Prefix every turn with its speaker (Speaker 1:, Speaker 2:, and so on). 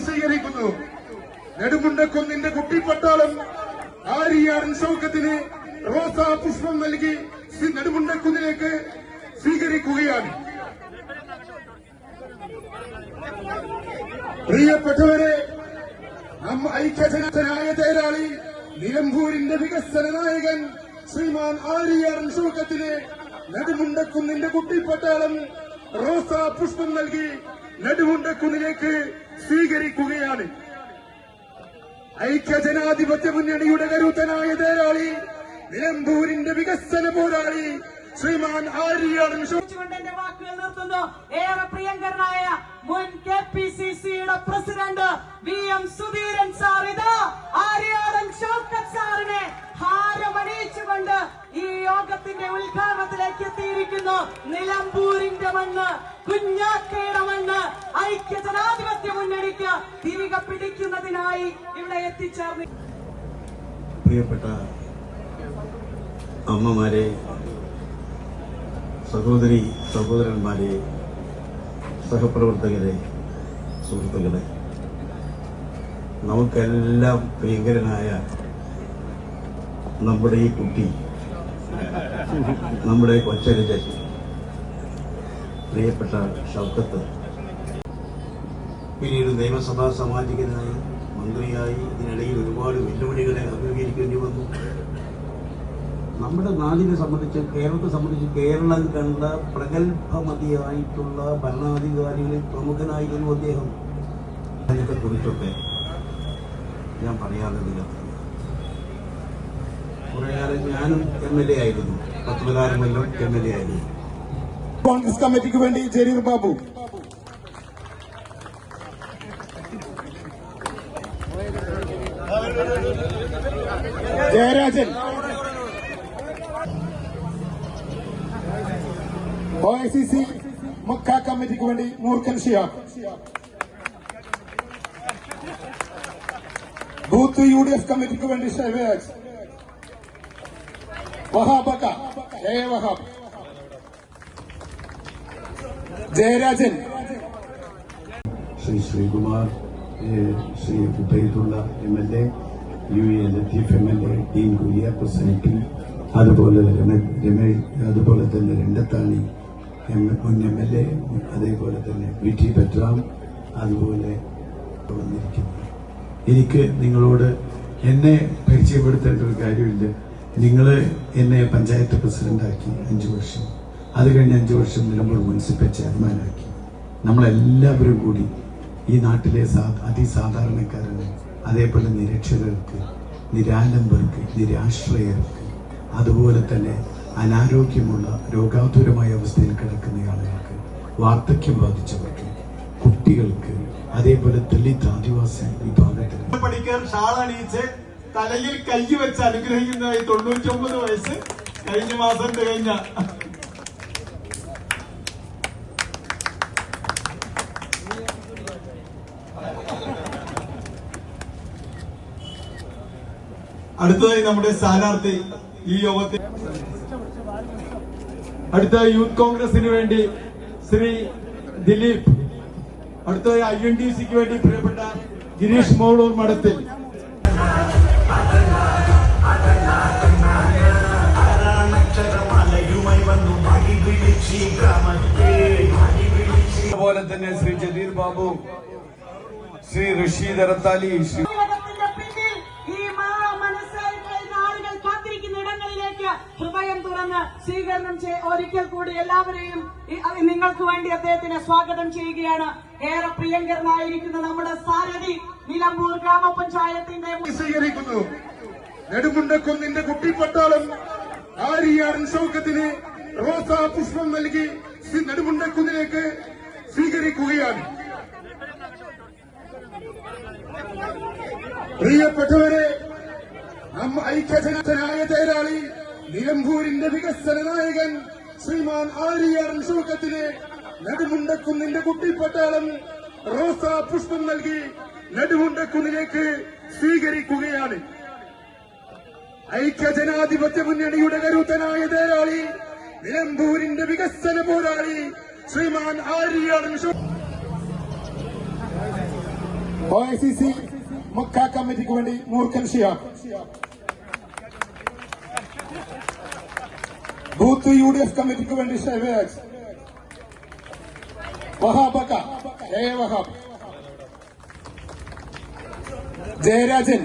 Speaker 1: സ്വീകരിക്കുന്നു. നെടുമുണ്ടക്കുന്നിന്റെ കുട്ടിപ്പട്ടാളം ആര്യാടൻ ഷൗക്കത്തിന് റോസാ പുഷ്പം നൽകി നെടുമുണ്ടക്കുന്നിലേക്ക് സ്വീകരിക്കുകയാണ്. പ്രിയപ്പെട്ടവരെ, ഐക്യജനായ തേരാളി നിലമ്പൂരിന്റെ വികസന നായകൻ ശ്രീമാൻ ആര്യാടൻ ഷൗക്കത്തിന് നെടുമുണ്ടക്കുന്നിന്റെ കുട്ടിപ്പട്ടാളം റോസാ പുഷ്പം നൽകി നെടുമുണ്ടക്കുന്നിലേക്ക് സ്വീകരിക്കുകയാണ്. ഐക്യജനാധിപത്യ മുന്നണിയുടെ കരുത്തനായ തേരാളി നിലമ്പൂരിന്റെ വികസന പോരാളി ശ്രീമാൻ ആര്യാടൻ
Speaker 2: എന്റെ വാക്കുകൾ നിർത്തുന്നു. ഏറെ പ്രിയങ്കരനായ മുൻ KPCCയുടെ പ്രസിഡന്റ് VM സുധീരൻ സാർ ഇതാ ആര്യാടൻ ഷൗക്കത്ത് സാറിനെ ഹാരമണിയിച്ചുകൊണ്ട് ഈ യോഗത്തിന്റെ ഉദ്ഘാടനത്തിലേക്ക് എത്തിയിരിക്കുന്നു. നിലമ്പൂരിന്റെ മണ്ണ്, കുഞ്ഞാക്കയുടെ മണ്ണ് ഐക്യജനാധിപത്യ മുന്നണിക്ക് തിരികെ പിടിക്കുന്നതിനായി ഇവിടെ എത്തിച്ചേർന്നു.
Speaker 3: പ്രിയപ്പെട്ട അമ്മമാരെ, സഹോദരി സഹോദരന്മാരെ, സഹപ്രവർത്തകരെ, സുഹൃത്തുക്കളെ, നമുക്കെല്ലാം പ്രിയങ്കരനായ നമ്മുടെ ഈ കുട്ടി, നമ്മുടെ കൊച്ചനുജൻ പ്രിയപ്പെട്ട ഷൗക്കത്ത് പിന്നീട് നിയമസഭാ സാമാജികനായി, മന്ത്രിയായി, ഇതിനിടയിൽ ഒരുപാട് വെല്ലുവിളികളെ അഭിമുഖീകരിക്കേണ്ടി വന്നു. നമ്മുടെ നാടിനെ സംബന്ധിച്ച്, കേരളത്തെ സംബന്ധിച്ച് കേരളം കണ്ട പ്രഗത്ഭമതിയായിട്ടുള്ള ഭരണാധികാരികളിൽ പ്രമുഖനായിരുന്നു അദ്ദേഹം. അതിനെ കുറിച്ചൊക്കെ ഞാൻ പറയാതെ നിലനിർത്തുന്നു. കുറെ കാലം ഞാനും MLA ആയിരുന്നു, 14 കൊല്ലം MLA ആയിരുന്നു.
Speaker 1: കോൺഗ്രസ് കമ്മിറ്റിക്ക് വേണ്ടി ജലീർ ബാബു. ജയരാജൻ. OICC മക്ക കമ്മിറ്റിക്ക് വേണ്ടി മൂർഖൻ ഷിയാബ്. ബൂത്ത് UDF കമ്മിറ്റിക്ക് വേണ്ടി Shahbaz. വഹാബക്ക Wahab. Jayarajan.
Speaker 3: Shri Sreekumar, Shri Ubaidullah MLA, UA Latheef MLA, Dean Kuriakose MP, അതുപോലെ അതുപോലെ തന്നെ രണ്ടത്താണി മുൻ MLA, അതേപോലെ തന്നെ VT ബൽറാം, അതുപോലെ വന്നിരിക്കുന്നു. എനിക്ക് നിങ്ങളോട് എന്നെ പരിചയപ്പെടുത്തേണ്ട ഒരു കാര്യമില്ല. നിങ്ങൾ എന്നെ പഞ്ചായത്ത് പ്രസിഡന്റാക്കി 5 വർഷം, അത് കഴിഞ്ഞ് 5 വർഷം നിലമ്പൂർ മുനിസിപ്പൽ ചെയർമാനാക്കി. നമ്മളെല്ലാവരും കൂടി ഈ നാട്ടിലെ അതിസാധാരണക്കാരന്, അതേപോലെ നിരക്ഷരർക്ക്, നിരാലംബർക്ക്, നിരാശ്രയർക്ക്, അതുപോലെ തന്നെ അനാരോഗ്യമുള്ള രോഗാതുരമായ അവസ്ഥയിൽ കിടക്കുന്ന ആളുകൾക്ക്, വാർദ്ധക്യം ബാധിച്ചവർക്ക്, കുട്ടികൾക്ക്, അതേപോലെ ദളിത് ആദിവാസി വിഭാഗത്തിൽ
Speaker 4: പണിക്കർ ഷാളണിയിച്ച് തലയിൽ കൈവച്ച് അനുഗ്രഹിക്കുന്നതായി 99 വയസ്സ് കഴിഞ്ഞ മാസം തികഞ്ഞ അടുത്തതായി നമ്മുടെ സ്ഥാനാർത്ഥി ഈ യോഗത്തിൽ അടുത്ത യൂത്ത് കോൺഗ്രസിന് വേണ്ടി ശ്രീ ദിലീപ്, അടുത്തതായി INTC-ക്ക് വേണ്ടി പ്രിയപ്പെട്ട ഗിരീഷ് മോളൂർ മഠത്തിൽ. അതുപോലെ തന്നെ ശ്രീ ജലീർ ബാബു, ശ്രീ റഷീദ് അറത്താലി,
Speaker 2: ഹൃദയം തുറന്ന് സ്വീകരണം ഒരിക്കൽ കൂടി എല്ലാവരെയും നിങ്ങൾക്ക് വേണ്ടി അദ്ദേഹത്തിനെ സ്വാഗതം ചെയ്യുകയാണ്. ഏറെ പ്രിയങ്കരനായിരിക്കുന്ന നമ്മുടെ സാരഥി നിലമ്പൂർ ഗ്രാമപഞ്ചായത്തിന്റെ
Speaker 1: സ്വീകരിക്കുന്നു. നെടുമുണ്ടക്കുന്നിന്റെ കുട്ടിപ്പട്ടാളം ആര്യാടൻ ഷൗക്കത്തിന് റോസാ പുഷ്പം നൽകി നെടുമുണ്ടക്കുന്നിലേക്ക് സ്വീകരിക്കുകയാണ്. പ്രിയപ്പെട്ടവരെ, ഐക്യജനായ തേരാളി നിലമ്പൂരിന്റെ വികസന നായകൻ ശ്രീമാൻ ആര്യാടൻ ഷൗക്കത്തിന് നെടുമുണ്ടക്കുന്നിന്റെ കുട്ടിപ്പട്ടാളം റോസാ പുഷ്പം നൽകി നെടുമുണ്ടക്കുന്നിലേക്ക് സ്വീകരിക്കുകയാണ്. ഐക്യജനാധിപത്യ മുന്നണിയുടെ കരുത്തനായ തേരാളി നിലമ്പൂരിന്റെ വികസന പോരാളി ശ്രീമാൻ ആര്യാടൻ OICC മക്ക കമ്മിറ്റിക്ക് വേണ്ടി മൂർഖൻ ഷിയാബ്. ബൂത്ത് UDF കമ്മിറ്റിക്ക് വേണ്ടി ഷെവേജ്. വഹാബക്ക വഹാബ്. ജയരാജൻ